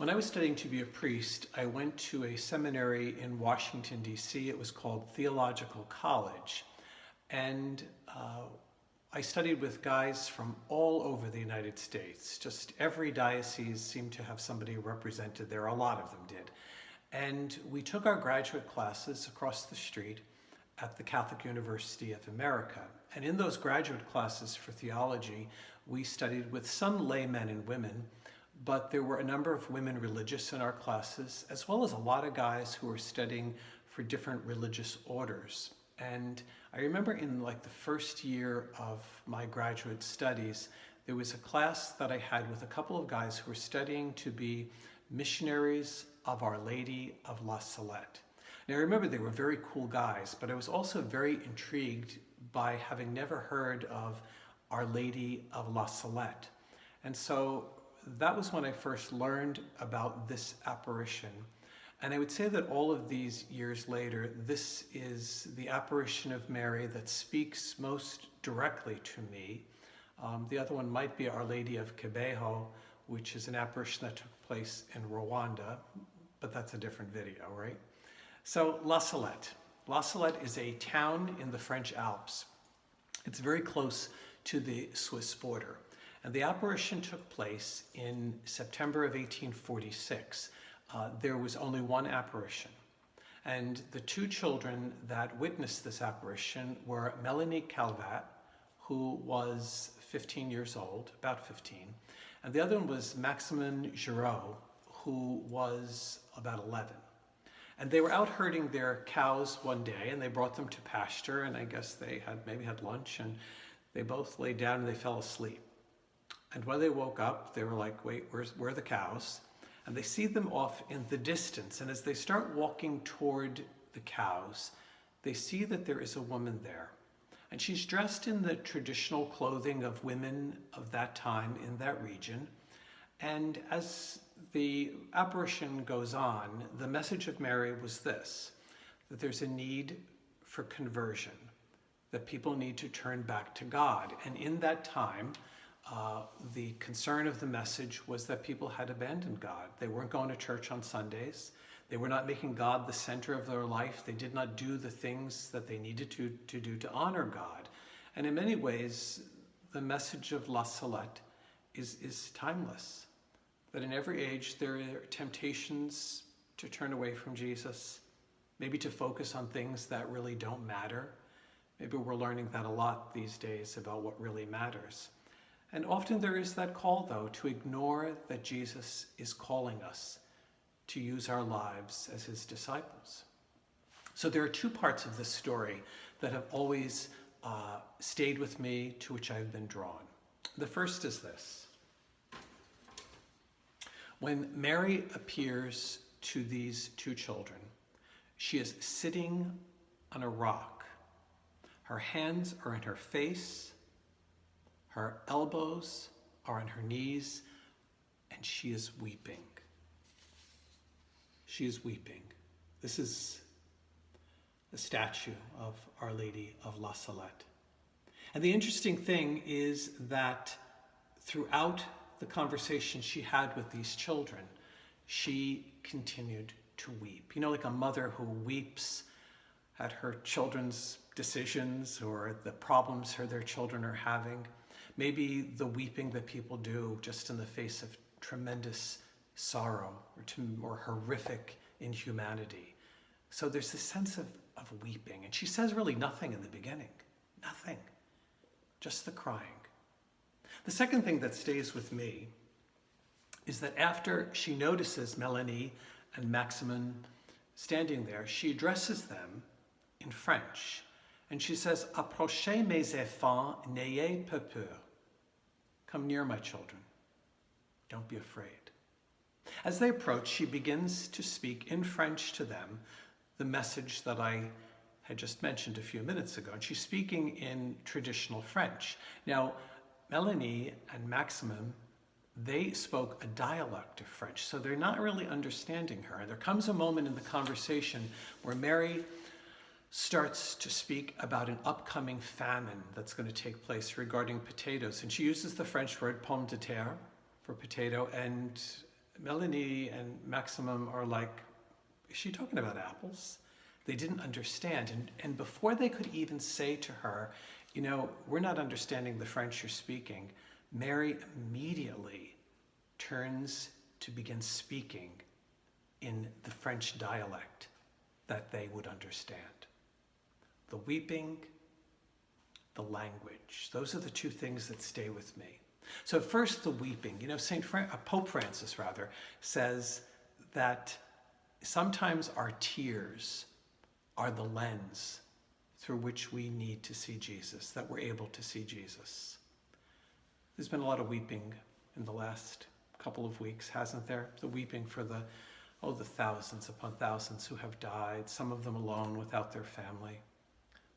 When I was studying to be a priest, I went to a seminary in Washington, D.C. It was called Theological College. And I studied with guys from all over the United States. Just every diocese seemed to have somebody represented there. A lot of them did. And we took our graduate classes across the street at the Catholic University of America. And in those graduate classes for theology, we studied with some laymen and women, but there were a number of women religious in our classes, as well as a lot of guys who were studying for different religious orders. And I remember in like the first year of my graduate studies, there was a class that I had with a couple of guys who were studying to be missionaries of Our Lady of La Salette. Now I remember they were very cool guys, but I was also very intrigued by having never heard of Our Lady of La Salette. And so that was when I first learned about this apparition. And I would say that all of these years later, this is the apparition of Mary that speaks most directly to me. The other one might be Our Lady of Kibeho, which is an apparition that took place in Rwanda, but that's a different video, right? So La Salette. La Salette is a town in the French Alps. It's very close to the Swiss border. And the apparition took place in September of 1846. There was only one apparition. And the two children that witnessed this apparition were Mélanie Calvat, who was 15 years old, about 15, and the other one was Maximin Giraud, who was about 11. And they were out herding their cows one day, and they brought them to pasture, and I guess they maybe had lunch, and they both lay down and they fell asleep. And when they woke up, they were like, wait, where are the cows? And they see them off in the distance. And as they start walking toward the cows, they see that there is a woman there. And she's dressed in the traditional clothing of women of that time in that region. And as the apparition goes on, the message of Mary was this, that there's a need for conversion, that people need to turn back to God. And in that time, the concern of the message was that people had abandoned God. They weren't going to church on Sundays. They were not making God the center of their life. They did not do the things that they needed to do to honor God. And in many ways, the message of La Salette is timeless. That in every age, there are temptations to turn away from Jesus, maybe to focus on things that really don't matter. Maybe we're learning that a lot these days about what really matters. And often there is that call, though, to ignore that Jesus is calling us to use our lives as his disciples. So there are two parts of this story that have always stayed with me, to which I've been drawn. The first is this. When Mary appears to these two children, she is sitting on a rock. Her hands are in her face, her elbows are on her knees, and she is weeping. She is weeping. This is the statue of Our Lady of La Salette. And the interesting thing is that throughout the conversation she had with these children, she continued to weep. You know, like a mother who weeps at her children's decisions or the problems their children are having. Maybe the weeping that people do just in the face of tremendous sorrow or horrific inhumanity. So there's this sense of weeping. And she says really nothing in the beginning. Nothing. Just the crying. The second thing that stays with me is that after she notices Mélanie and Maximin standing there, she addresses them in French. And she says, "Approchez mes enfants, n'ayez pas peur." Come near, my children. Don't be afraid. As they approach, she begins to speak in French to them the message that I had just mentioned a few minutes ago. And she's speaking in traditional French. Now, Mélanie and Maximin, they spoke a dialect of French, so they're not really understanding her. And there comes a moment in the conversation where Mary starts to speak about an upcoming famine that's going to take place regarding potatoes. And she uses the French word pomme de terre for potato, and Melanie and Maximum are like, is she talking about apples? They didn't understand. And before they could even say to her, we're not understanding the French you're speaking, Mary immediately turns to begin speaking in the French dialect that they would understand. The weeping, the language, those are the two things that stay with me. So first, the weeping. Pope Francis says that sometimes our tears are the lens through which we need to see Jesus, that we're able to see Jesus. There's been a lot of weeping in the last couple of weeks, hasn't there? The weeping for the thousands upon thousands who have died, some of them alone without their family.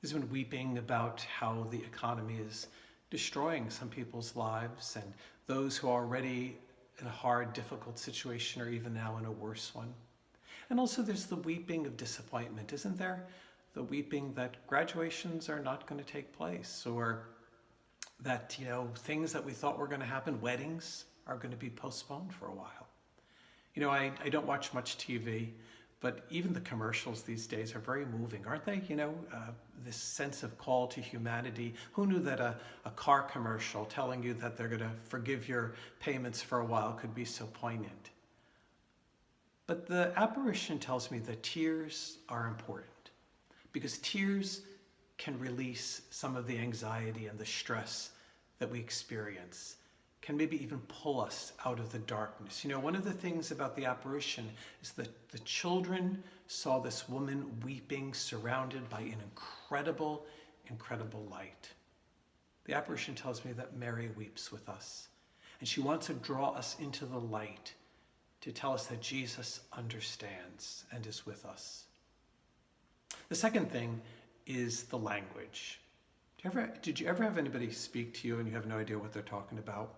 There's been weeping about how the economy is destroying some people's lives, and those who are already in a hard, difficult situation are even now in a worse one. And also there's the weeping of disappointment, isn't there? The weeping that graduations are not going to take place, or that, things that we thought were going to happen, weddings, are going to be postponed for a while. I don't watch much TV, but even the commercials these days are very moving, aren't they? This sense of call to humanity. Who knew that a car commercial telling you that they're going to forgive your payments for a while could be so poignant? But the apparition tells me that tears are important, because tears can release some of the anxiety and the stress that we experience, can maybe even pull us out of the darkness. One of the things about the apparition is that the children saw this woman weeping, surrounded by an incredible, incredible light. The apparition tells me that Mary weeps with us, and she wants to draw us into the light, to tell us that Jesus understands and is with us. The second thing is the language. Did you ever have anybody speak to you and you have no idea what they're talking about?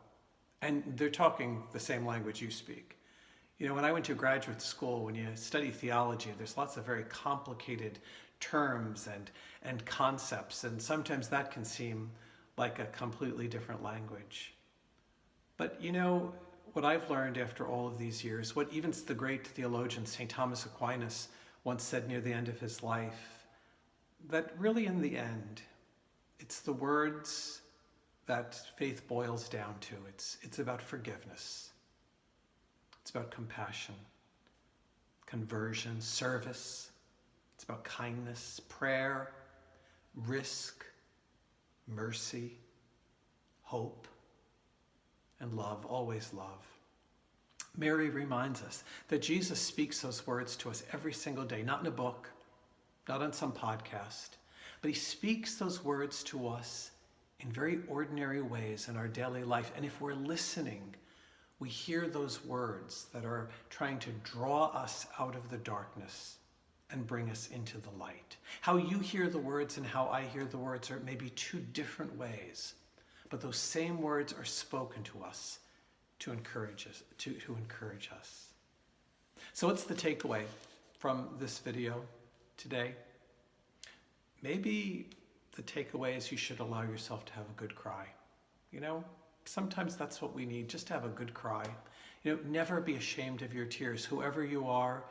And they're talking the same language you speak. When I went to graduate school, when you study theology, there's lots of very complicated terms and concepts, and sometimes that can seem like a completely different language. But what I've learned after all of these years, what even the great theologian St. Thomas Aquinas once said near the end of his life, that really in the end, it's the words that faith boils down to. It's about forgiveness. It's about compassion, conversion, service. It's about kindness, prayer, risk, mercy, hope, and love, always love. Mary reminds us that Jesus speaks those words to us every single day, not in a book, not on some podcast, but he speaks those words to us in very ordinary ways in our daily life. And if we're listening, we hear those words that are trying to draw us out of the darkness and bring us into the light. How you hear the words and how I hear the words are maybe two different ways, but those same words are spoken to us to encourage us. To encourage us. So what's the takeaway from this video today? Maybe the takeaway is you should allow yourself to have a good cry. Sometimes that's what we need, just to have a good cry. Never be ashamed of your tears. Whoever you are,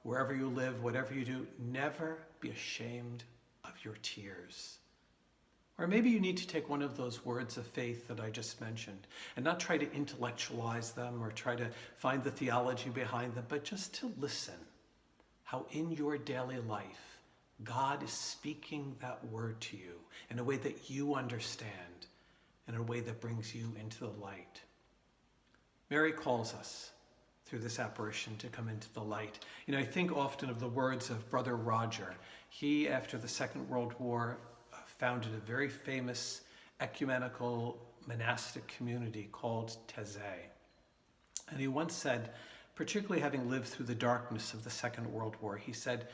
wherever you live, whatever you do, never be ashamed of your tears. Or maybe you need to take one of those words of faith that I just mentioned and not try to intellectualize them or try to find the theology behind them, but just to listen how in your daily life, God is speaking that word to you in a way that you understand, in a way that brings you into the light. Mary calls us through this apparition to come into the light. I think often of the words of Brother Roger. He, after the Second World War, founded a very famous ecumenical monastic community called Taizé. And he once said, particularly having lived through the darkness of the Second World War, he said,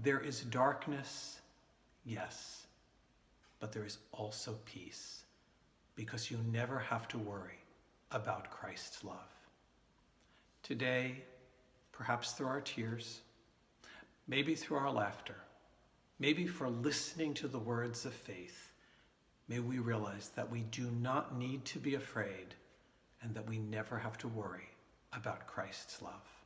there is darkness, yes, but there is also peace, because you never have to worry about Christ's love. Today, perhaps through our tears, maybe through our laughter, maybe for listening to the words of faith, may we realize that we do not need to be afraid and that we never have to worry about Christ's love.